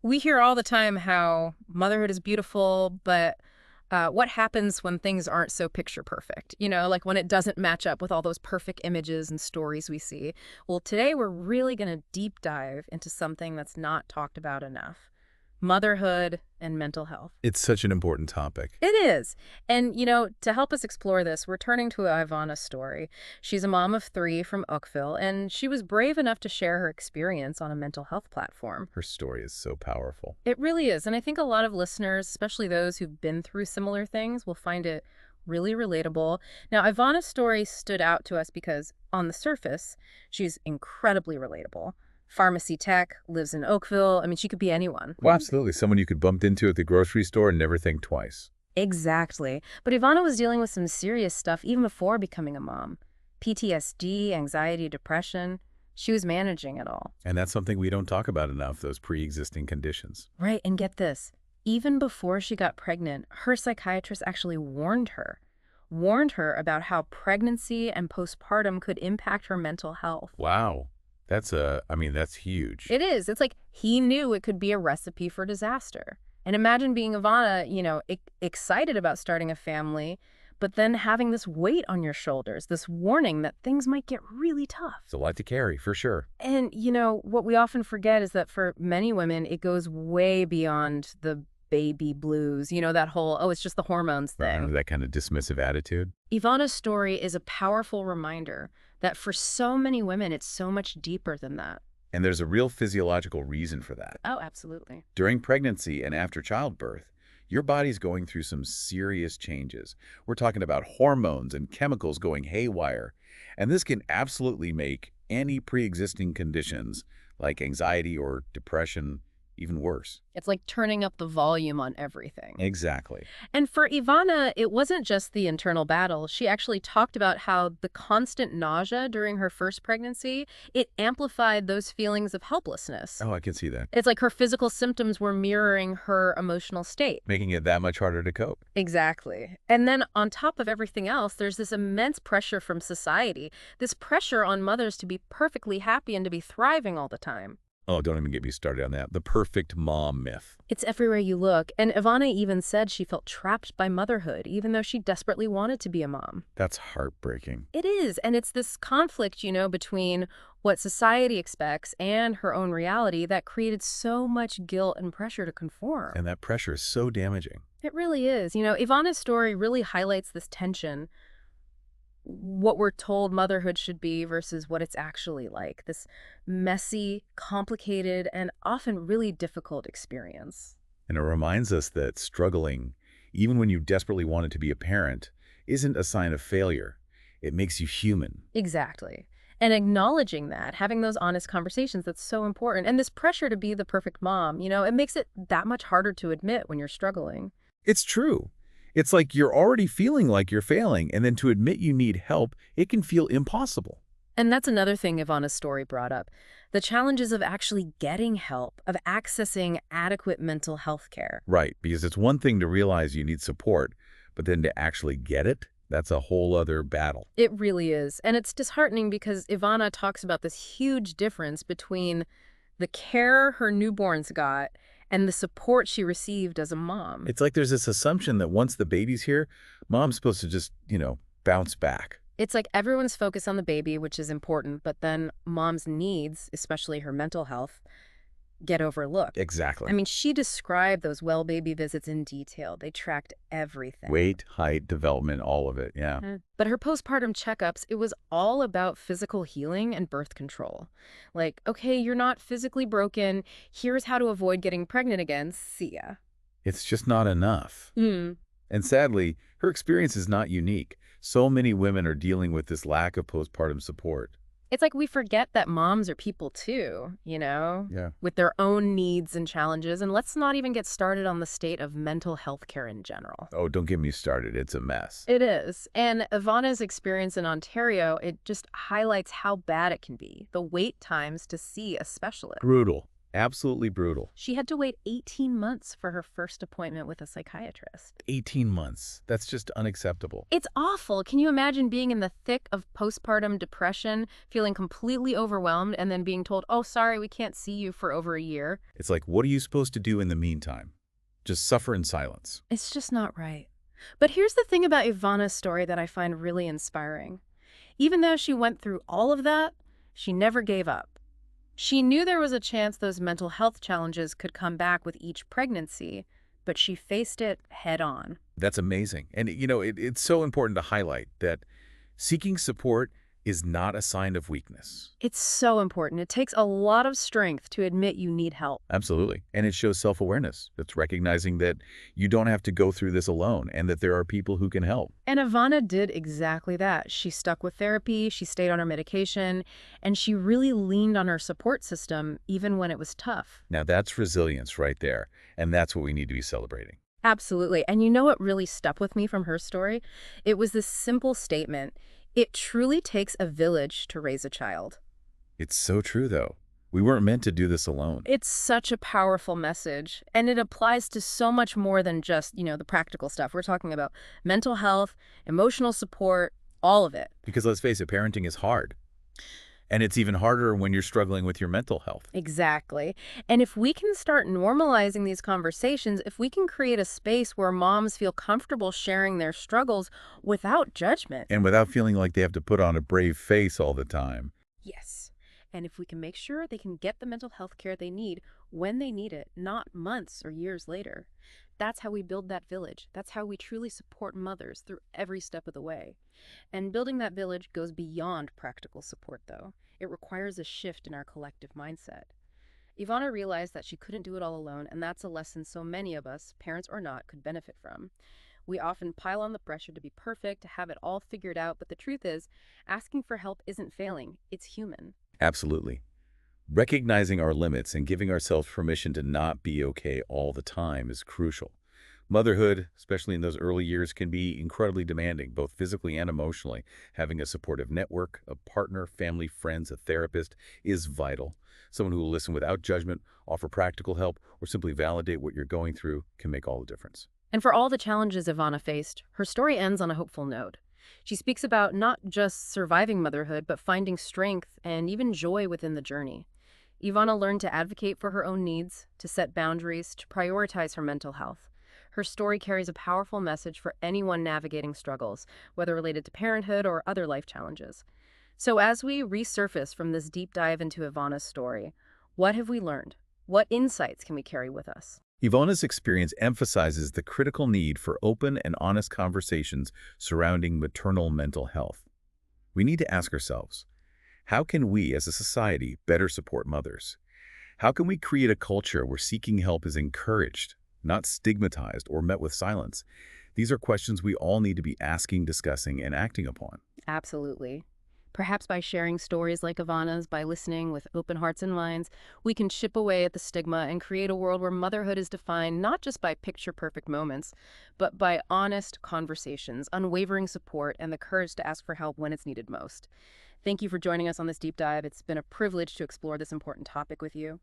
We hear all the time how motherhood is beautiful, but what happens when things aren't so picture perfect? Like when it doesn't match up with all those perfect images and stories we see. Well, today we're really going to deep dive into something that's not talked about enough: motherhood and mental health. It's such an important topic. It is. And, to help us explore this, we're turning to Ivana's story. She's a mom of three from Oakville, and she was brave enough to share her experience on a mental health platform. Her story is so powerful. It really is. And I think a lot of listeners, especially those who've been through similar things, will find it really relatable. Now, Ivana's story stood out to us because, on the surface, she's incredibly relatable. Pharmacy tech, lives in Oakville. I mean, she could be anyone. Well, absolutely. Someone you could bump into at the grocery store and never think twice. Exactly. But Ivana was dealing with some serious stuff even before becoming a mom. PTSD, anxiety, depression. She was managing it all. And that's something we don't talk about enough, those pre-existing conditions. Right, and get this. Even before she got pregnant, her psychiatrist actually warned her about how pregnancy and postpartum could impact her mental health. Wow. That's huge. It is. It's like he knew it could be a recipe for disaster. And imagine being Ivana, excited about starting a family, but then having this weight on your shoulders, this warning that things might get really tough. It's a lot to carry, for sure. And, what we often forget is that for many women, it goes way beyond the baby blues, that whole, oh, it's just the hormones thing. That kind of dismissive attitude. Ivana's story is a powerful reminder that for so many women, it's so much deeper than that. And there's a real physiological reason for that. Oh, absolutely. During pregnancy and after childbirth, your body's going through some serious changes. We're talking about hormones and chemicals going haywire. And this can absolutely make any pre-existing conditions like anxiety or depression even worse. It's like turning up the volume on everything. Exactly. And for Ivana, it wasn't just the internal battle. She actually talked about how the constant nausea during her first pregnancy, it amplified those feelings of helplessness. Oh, I can see that. It's like her physical symptoms were mirroring her emotional state. Making it that much harder to cope. Exactly. And then on top of everything else, there's this immense pressure from society, this pressure on mothers to be perfectly happy and to be thriving all the time. Oh, don't even get me started on that. The perfect mom myth. It's everywhere you look. And Ivana even said she felt trapped by motherhood, even though she desperately wanted to be a mom. That's heartbreaking. It is. And it's this conflict, between what society expects and her own reality that created so much guilt and pressure to conform. And that pressure is so damaging. It really is. Ivana's story really highlights this tension, what we're told motherhood should be versus what it's actually like. This messy, complicated, and often really difficult experience. And it reminds us that struggling, even when you desperately wanted to be a parent, isn't a sign of failure. It makes you human. Exactly. And acknowledging that, having those honest conversations, that's so important. And this pressure to be the perfect mom, it makes it that much harder to admit when you're struggling. It's true. It's like you're already feeling like you're failing, and then to admit you need help, it can feel impossible. And that's another thing Ivana's story brought up: the challenges of actually getting help, of accessing adequate mental health care. Right, because it's one thing to realize you need support, but then to actually get it, that's a whole other battle. It really is. And it's disheartening because Ivana talks about this huge difference between the care her newborns got and the support she received as a mom. It's like there's this assumption that once the baby's here, mom's supposed to just, bounce back. It's like everyone's focused on the baby, which is important, but then mom's needs, especially her mental health, get overlooked. Exactly. I mean, she described those well baby visits in detail. They tracked everything. Weight, height, development, all of it, yeah. But her postpartum checkups, it was all about physical healing and birth control. Like, okay, you're not physically broken. Here's how to avoid getting pregnant again. See ya. It's just not enough. Mm. And sadly, her experience is not unique. So many women are dealing with this lack of postpartum support. It's like we forget that moms are people too, Yeah. with their own needs and challenges. And let's not even get started on the state of mental health care in general. Oh, don't get me started. It's a mess. It is. And Ivana's experience in Ontario, it just highlights how bad it can be. The wait times to see a specialist. Brutal. Absolutely brutal. She had to wait 18 months for her first appointment with a psychiatrist. 18 months. That's just unacceptable. It's awful. Can you imagine being in the thick of postpartum depression, feeling completely overwhelmed, and then being told, oh, sorry, we can't see you for over a year? It's like, what are you supposed to do in the meantime? Just suffer in silence. It's just not right. But here's the thing about Ivana's story that I find really inspiring. Even though she went through all of that, she never gave up. She knew there was a chance those mental health challenges could come back with each pregnancy, but she faced it head on. That's amazing. And, it's so important to highlight that seeking support is not a sign of weakness. It's so important. It takes a lot of strength to admit you need help. Absolutely. And it shows self-awareness. It's recognizing that you don't have to go through this alone and that there are people who can help. And Ivana did exactly that. She stuck with therapy, she stayed on her medication, and she really leaned on her support system even when it was tough. Now, that's resilience right there. And that's what we need to be celebrating. Absolutely. And you know what really stuck with me from her story? It was this simple statement. It truly takes a village to raise a child. It's so true, though. We weren't meant to do this alone. It's such a powerful message, and it applies to so much more than just, the practical stuff. We're talking about mental health, emotional support, all of it. Because let's face it, parenting is hard. And it's even harder when you're struggling with your mental health. Exactly. And if we can start normalizing these conversations, if we can create a space where moms feel comfortable sharing their struggles without judgment. And without feeling like they have to put on a brave face all the time. Yes. And if we can make sure they can get the mental health care they need when they need it, not months or years later. That's how we build that village. That's how we truly support mothers through every step of the way. And building that village goes beyond practical support, though. It requires a shift in our collective mindset. Ivana realized that she couldn't do it all alone, and that's a lesson so many of us, parents or not, could benefit from. We often pile on the pressure to be perfect, to have it all figured out, but the truth is, asking for help isn't failing. It's human. Absolutely. Recognizing our limits and giving ourselves permission to not be okay all the time is crucial. Motherhood, especially in those early years, can be incredibly demanding, both physically and emotionally. Having a supportive network, a partner, family, friends, a therapist is vital. Someone who will listen without judgment, offer practical help, or simply validate what you're going through can make all the difference. And for all the challenges Ivana faced, her story ends on a hopeful note. She speaks about not just surviving motherhood, but finding strength and even joy within the journey. Ivana learned to advocate for her own needs, to set boundaries, to prioritize her mental health. Her story carries a powerful message for anyone navigating struggles, whether related to parenthood or other life challenges. So as we resurface from this deep dive into Ivana's story, what have we learned? What insights can we carry with us? Ivana's experience emphasizes the critical need for open and honest conversations surrounding maternal mental health. We need to ask ourselves, how can we as a society better support mothers? How can we create a culture where seeking help is encouraged, not stigmatized or met with silence? These are questions we all need to be asking, discussing, and acting upon. Absolutely. Perhaps by sharing stories like Ivana's, by listening with open hearts and minds, we can chip away at the stigma and create a world where motherhood is defined not just by picture-perfect moments, but by honest conversations, unwavering support, and the courage to ask for help when it's needed most. Thank you for joining us on this deep dive. It's been a privilege to explore this important topic with you.